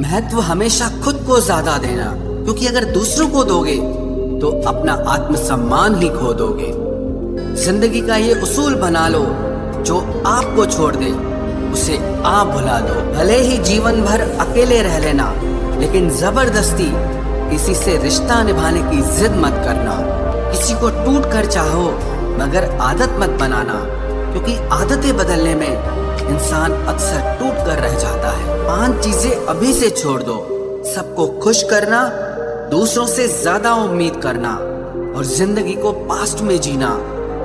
महत्व हमेशा खुद को ज्यादा देना, क्योंकि अगर दूसरों को दोगे तो अपना आत्मसम्मान ही खो दोगे। जिंदगी का ये उसूल बना लो, जो आपको छोड़ दे उसे आप भुला दो। भले ही जीवन भर अकेले रह लेना, लेकिन जबरदस्ती किसी से रिश्ता निभाने की जिद मत करना। किसी को टूट कर चाहो, मगर आदत मत बनाना, क्योंकि आदतें बदलने में इंसान अक्सर टूट कर रह जाता है। 5 चीजें अभी से छोड़ दो। सबको खुश करना, दूसरों से ज्यादा उम्मीद करना और जिंदगी को पास्ट में जीना,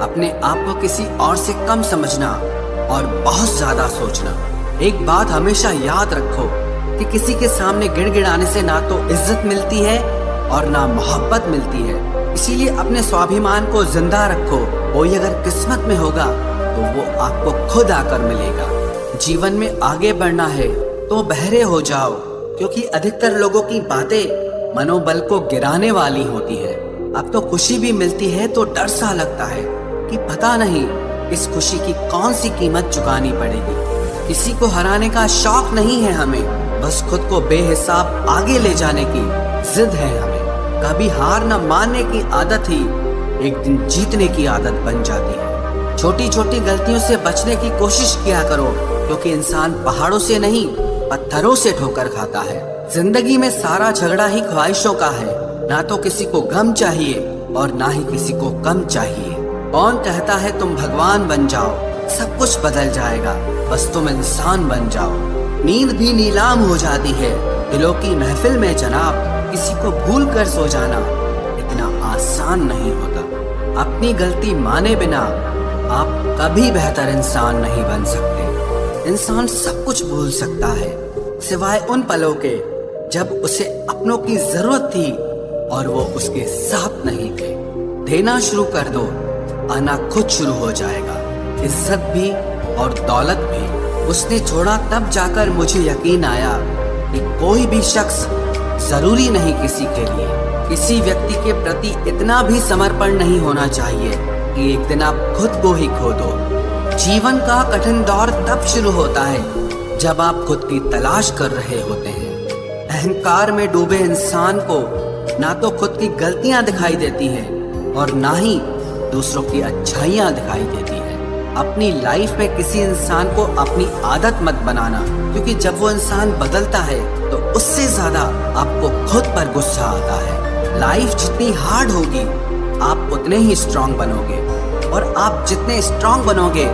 अपने आप को किसी और से कम समझना और बहुत ज्यादा सोचना। एक बात हमेशा याद रखो कि किसी के सामने गिड़गिड़ाने से ना तो इज्जत मिलती है और ना मोहब्बत मिलती है। इसीलिए अपने स्वाभिमान को जिंदा रखो। कोई अगर किस्मत में होगा तो वो आपको खुद आकर मिलेगा। जीवन में आगे बढ़ना है तो बहरे हो जाओ, क्योंकि अधिकतर लोगों की बातें मनोबल को गिराने वाली होती है। अब तो खुशी भी मिलती है तो डर सा लगता है कि पता नहीं इस खुशी की कौन सी कीमत चुकानी पड़ेगी। किसी को हराने का शौक नहीं है हमें, बस खुद को बेहिसाब आगे ले जाने की जिद है हमें। कभी हार न मानने की आदत ही एक दिन जीतने की आदत बन जाती है। छोटी छोटी गलतियों से बचने की कोशिश किया करो, क्योंकि इंसान पहाड़ों से नहीं पत्थरों से ठोकर खाता है। जिंदगी में सारा झगड़ा ही ख्वाहिशों का है। ना तो किसी को गम चाहिए और ना ही किसी को कम चाहिए। कौन कहता है तुम भगवान बन जाओ, सब कुछ बदल जाएगा, बस तुम इंसान बन जाओ। नींद भी नीलाम हो जाती है दिलों की महफिल में जनाब। किसी को भूल कर सो जाना इतना आसान नहीं होता। अपनी गलती माने बिना आप कभी बेहतर इंसान नहीं बन सकते। इंसान सब कुछ भूल सकता है, सिवाय उन पलों के जब उसे अपनों की जरूरत थी और वो उसके साथ नहीं थे। देना शुरू कर दो, आना खुद शुरू हो जाएगा। इज्जत भी और दौलत भी उसने छोड़ा, तब जाकर मुझे यकीन आया कि कोई भी शख्स जरूरी नहीं किसी के लिए। किसी व्यक्ति के प्रति इतना भी समर्पण नहीं होना चाहिए कि एक दिन आप खुद को ही खो दो। जीवन का कठिन दौर तब शुरू होता है जब आप खुद की तलाश कर रहे होते हैं। अहंकार में डूबे इंसान को ना तो खुद की गलतियां दिखाई देती हैं और ना ही दूसरों की अच्छाइयां दिखाई देती है। अपनी लाइफ में किसी इंसान को अपनी आदत मत बनाना, क्योंकि जब वो इंसान बदलता है तो उससे ज्यादा आपको खुद पर गुस्सा आता है। लाइफ जितनी हार्ड होगी आप उतने ही स्ट्रांग बनोगे, और आप जितने स्ट्रांग बनोगे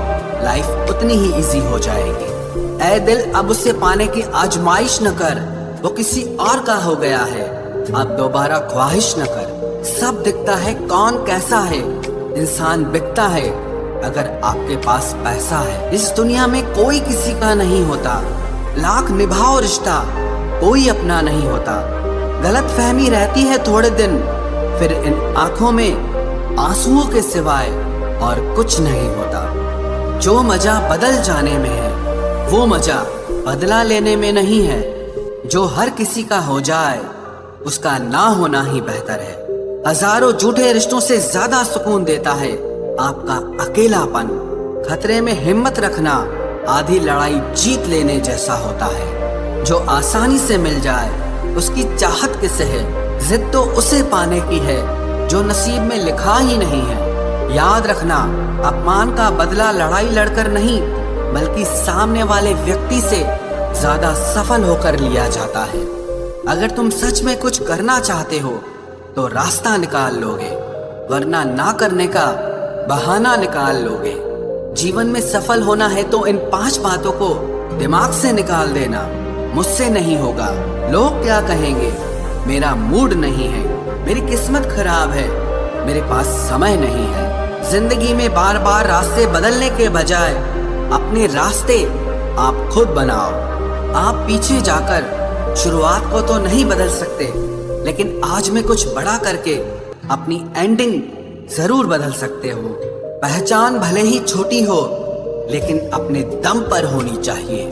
लाइफ उतनी ही इजी हो जाएगी। ऐ दिल अब उसे पाने की आजमाइश न कर, वो किसी और का हो गया है, अब दोबारा ख्वाहिश न कर। सब दिखता है कौन कैसा है, इंसान बिकता है अगर आपके पास पैसा है। इस दुनिया में कोई किसी का नहीं होता, लाख निभाओ रिश्ता कोई अपना नहीं होता। गलतफहमी रहती है थोड़े दिन, फिर इन आंखों में आंसुओं के सिवाय और कुछ नहीं होता। जो मजा बदल जाने में है वो मजा बदला लेने में नहीं है। जो हर किसी का हो जाए उसका ना होना ही बेहतर है। हजारों झूठे रिश्तों से ज्यादा सुकून देता है आपका अकेलापन। खतरे में हिम्मत रखना आधी लड़ाई जीत लेने जैसा होता है। जो आसानी से मिल जाए उसकी चाहत किसे है, जिद तो उसे पाने की है जो नसीब में लिखा ही नहीं है। याद रखना, अपमान का बदला लड़ाई लड़कर नहीं बल्कि सामने वाले व्यक्ति से ज्यादा सफल होकर लिया जाता है। अगर तुम सच में कुछ करना चाहते हो तो रास्ता निकाल लोगे, वरना ना करने का बहाना निकाल लोगे। जीवन में सफल होना है तो इन 5 बातों को दिमाग से निकाल देना। मुझसे नहीं होगा, लोग क्या कहेंगे, मेरा मूड नहीं है, मेरी किस्मत खराब है, मेरे पास समय नहीं है। जिंदगी में बार बार रास्ते बदलने के बजाय अपने रास्ते आप खुद बनाओ। आप पीछे जाकर शुरुआत को तो नहीं बदल सकते, लेकिन आज में कुछ बड़ा करके अपनी एंडिंग जरूर बदल सकते हो। पहचान भले ही छोटी हो लेकिन अपने दम पर होनी चाहिए।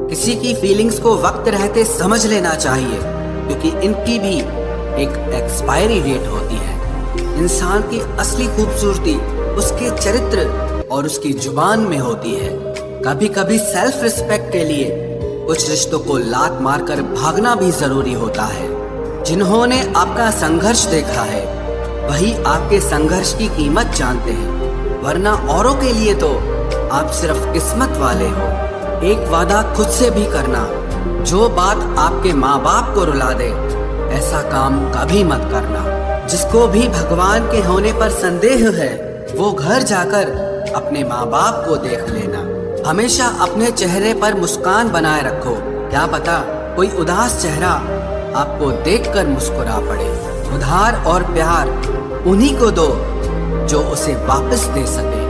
किसी की फीलिंग्स को वक्त रहते समझ लेना चाहिए, क्योंकि इनकी भी एक एक्सपायरी डेट होती है। इंसान की असली खूबसूरती उसके चरित्र और उसकी जुबान में होती है। कभी कभी सेल्फ रिस्पेक्ट के लिए कुछ रिश्तों को लात मारकर भागना भी जरूरी होता है। जिन्होंने आपका संघर्ष देखा है वही आपके संघर्ष की कीमत जानते हैं, वरना औरों के लिए तो आप सिर्फ किस्मत वाले हो। एक वादा खुद से भी करना, जो बात आपके माँ बाप को रुला दे ऐसा काम कभी मत करना। जिसको भी भगवान के होने पर संदेह है वो घर जाकर अपने माँ बाप को देख लेना। हमेशा अपने चेहरे पर मुस्कान बनाए रखो, क्या पता कोई उदास चेहरा आपको देखकर मुस्कुरा पड़े। उधार और प्यार उन्हीं को दो जो उसे वापस दे सके।